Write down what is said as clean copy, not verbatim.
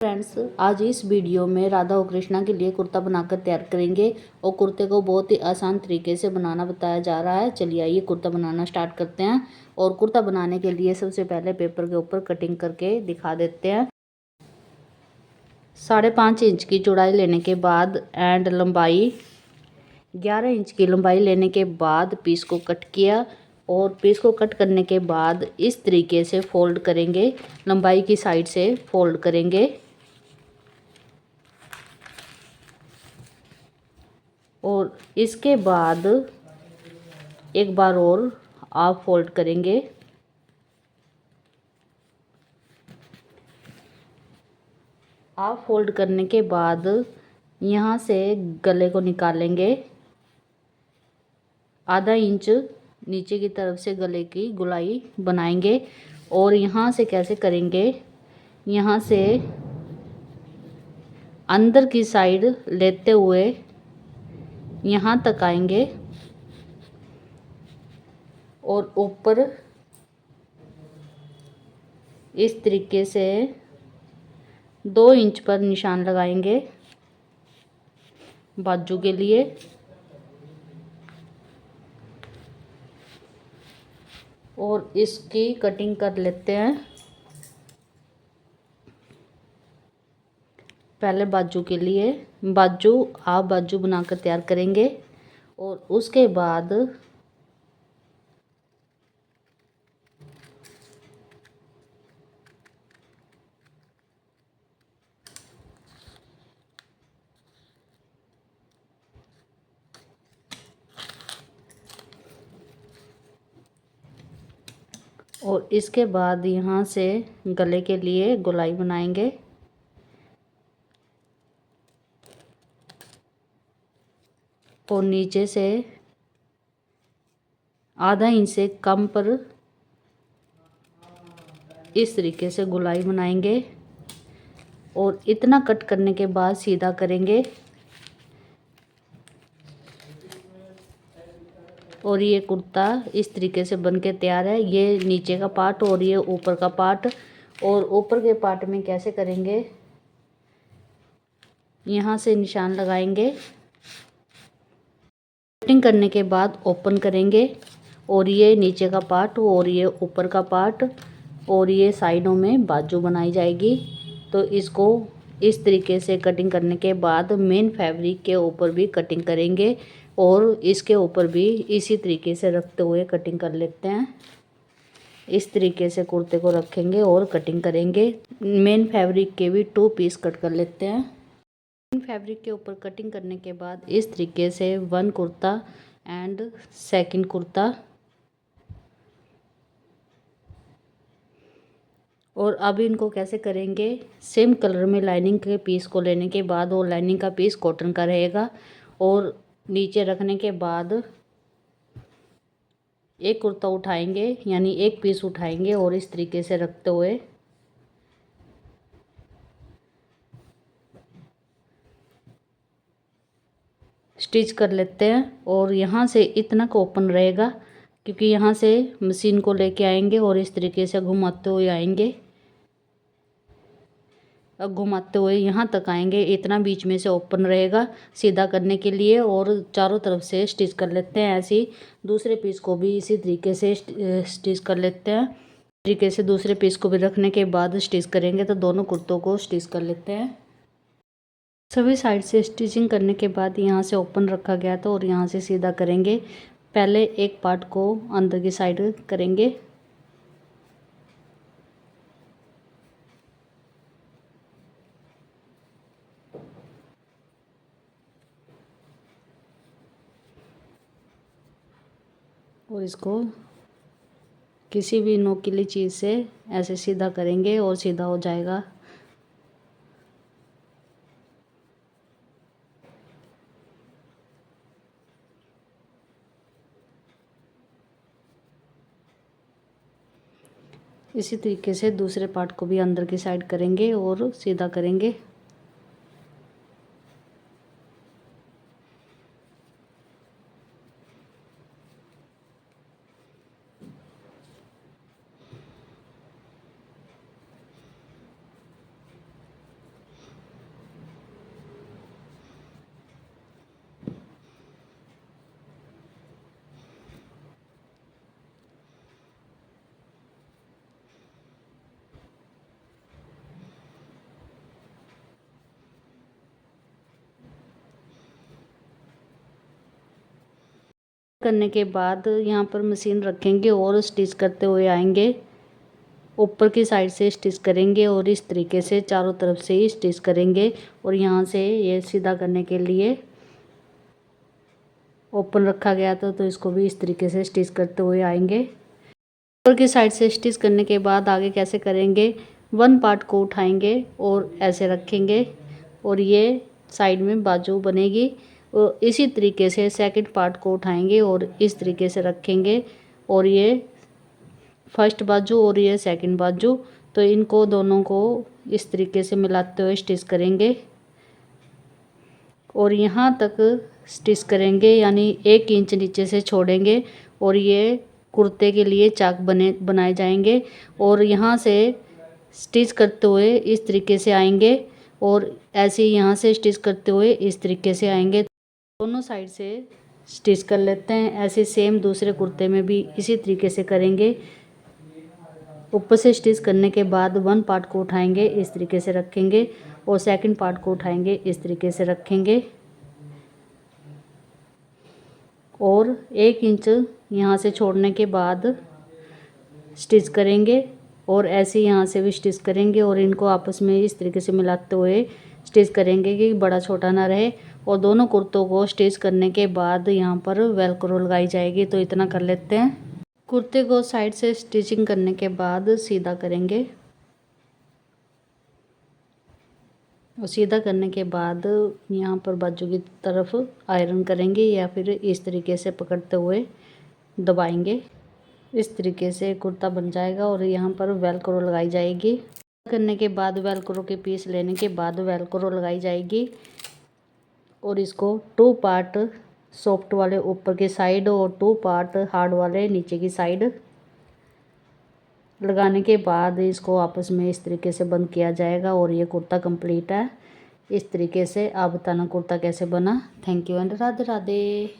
Friends, आज इस video में राधा और कृष्णा के लिए कुर्ता बनाकर तैयार करेंगे और कुर्ते को बहुत ही आसान तरीके से बनाना बताया जा रहा है। चलिए आइए कुर्ता बनाना स्टार्ट करते हैं। और कुर्ता बनाने के लिए सबसे पहले पेपर के ऊपर कटिंग करके दिखा देते हैं। 5.5 इंच की चौड़ाई लेने के बाद एंड लंबाई 11 इंच की लंबाई लेने के बाद पीस को कट किया और पीस को कट करने के बाद इस तरीके से फोल्ड करेंगे। लंबाई की साइड से फोल्ड करेंगे और इसके बाद एक बार और आप फोल्ड करेंगे। आप फोल्ड करने के बाद यहाँ से गले को निकालेंगे। आधा इंच नीचे की तरफ से गले की गोलाई बनाएंगे और यहाँ से कैसे करेंगे, यहाँ से अंदर की साइड लेते हुए यहाँ तक आएंगे और ऊपर इस तरीके से 2 इंच पर निशान लगाएंगे बाजू के लिए। और इसकी कटिंग कर लेते हैं। पहले बाजू के लिए आप बाजू बनाकर तैयार करेंगे और उसके बाद यहाँ से गले के लिए गोलाई बनाएंगे और नीचे से आधा इंच से कम पर इस तरीके से गोलाई बनाएंगे और इतना कट करने के बाद सीधा करेंगे। और ये कुर्ता इस तरीके से बन के तैयार है। ये नीचे का पार्ट और ये ऊपर का पार्ट। और ऊपर के पार्ट में कैसे करेंगे, यहाँ से निशान लगाएंगे। कटिंग करने के बाद ओपन करेंगे और ये नीचे का पार्ट और ये ऊपर का पार्ट और ये साइडों में बाजू बनाई जाएगी। तो इसको इस तरीके से कटिंग करने के बाद मेन फैब्रिक के ऊपर भी कटिंग करेंगे और इसके ऊपर भी इसी तरीके से रखते हुए कटिंग कर लेते हैं। इस तरीके से कुर्ते को रखेंगे और कटिंग करेंगे। मेन फैब्रिक के भी 2 पीस कट कर लेते हैं। मेन फैब्रिक के ऊपर कटिंग करने के बाद इस तरीके से 1 कुर्ता एंड सेकंड कुर्ता। और अब इनको कैसे करेंगे, सेम कलर में लाइनिंग के पीस को लेने के बाद वो लाइनिंग का पीस कॉटन का रहेगा और नीचे रखने के बाद एक कुर्ता उठाएंगे यानी एक पीस उठाएंगे और इस तरीके से रखते हुए स्टिच कर लेते हैं। और यहाँ से इतना का ओपन रहेगा क्योंकि यहाँ से मशीन को लेके आएंगे और इस तरीके से घुमाते हुए आएंगे। अब घुमाते हुए यहाँ तक आएंगे, इतना बीच में से ओपन रहेगा सीधा करने के लिए। और चारों तरफ से स्टिच कर लेते हैं। ऐसे ही दूसरे पीस को भी इसी तरीके से स्टिच कर लेते हैं। तरीके से दूसरे पीस को भी रखने के बाद स्टिच करेंगे तो दोनों कुर्तों को स्टिच कर लेते हैं। सभी साइड से स्टिचिंग करने के बाद यहाँ से ओपन रखा गया था और यहाँ से सीधा करेंगे। पहले एक पार्ट को अंदर की साइड करेंगे और इसको किसी भी नोकीली चीज़ से ऐसे सीधा करेंगे और सीधा हो जाएगा। इसी तरीके से दूसरे पार्ट को भी अंदर की साइड करेंगे और सीधा करेंगे। करने के बाद यहाँ पर मशीन रखेंगे और स्टिच करते हुए आएंगे। ऊपर की साइड से स्टिच करेंगे और इस तरीके से चारों तरफ से ही स्टिच करेंगे। और यहाँ से ये सीधा करने के लिए ओपन रखा गया था, तो इसको भी इस तरीके से स्टिच करते हुए आएंगे। ऊपर की साइड से स्टिच करने के बाद आगे कैसे करेंगे, वन पार्ट को उठाएंगे और ऐसे रखेंगे और ये साइड में बाजू बनेगी। और इसी तरीके से सेकंड पार्ट को उठाएंगे और इस तरीके से रखेंगे और ये फर्स्ट बाजू और ये सेकंड बाजू, तो इनको दोनों को इस तरीके से मिलाते हुए स्टिच करेंगे और यहाँ तक स्टिच करेंगे, यानी 1 इंच नीचे से छोड़ेंगे और ये कुर्ते के लिए चाक बनाए जाएंगे। और यहाँ से स्टिच करते हुए इस तरीके से आएंगे और ऐसे ही यहाँ से स्टिच करते हुए इस तरीके से आएंगे। दोनों साइड से स्टिच कर लेते हैं। ऐसे सेम दूसरे कुर्ते में भी इसी तरीके से करेंगे। ऊपर से स्टिच करने के बाद वन पार्ट को उठाएंगे, इस तरीके से रखेंगे और सेकंड पार्ट को उठाएंगे, इस तरीके से रखेंगे और 1 इंच यहाँ से छोड़ने के बाद स्टिच करेंगे और ऐसे यहाँ से भी स्टिच करेंगे और इनको आपस में इस तरीके से मिलाते हुए स्टिच करेंगे कि बड़ा छोटा ना रहे। और दोनों कुर्तों को स्टिच करने के बाद यहाँ पर वेलक्रो लगाई जाएगी। तो इतना कर लेते हैं। कुर्ते को साइड से स्टिचिंग करने के बाद सीधा करेंगे और सीधा करने के बाद यहाँ पर बाजू की तरफ आयरन करेंगे या फिर इस तरीके से पकड़ते हुए दबाएंगे। इस तरीके से कुर्ता बन जाएगा और यहाँ पर वेलक्रो लगाई जाएगी। करने के बाद वेलक्रो के पीस लेने के बाद वेलक्रो लगाई जाएगी और इसको 2 पार्ट सॉफ्ट वाले ऊपर के साइड और 2 पार्ट हार्ड वाले नीचे की साइड लगाने के बाद इसको आपस में इस तरीके से बंद किया जाएगा और ये कुर्ता कंप्लीट है। इस तरीके से आप बताना कुर्ता कैसे बना। Thank you and Radhe Radhe.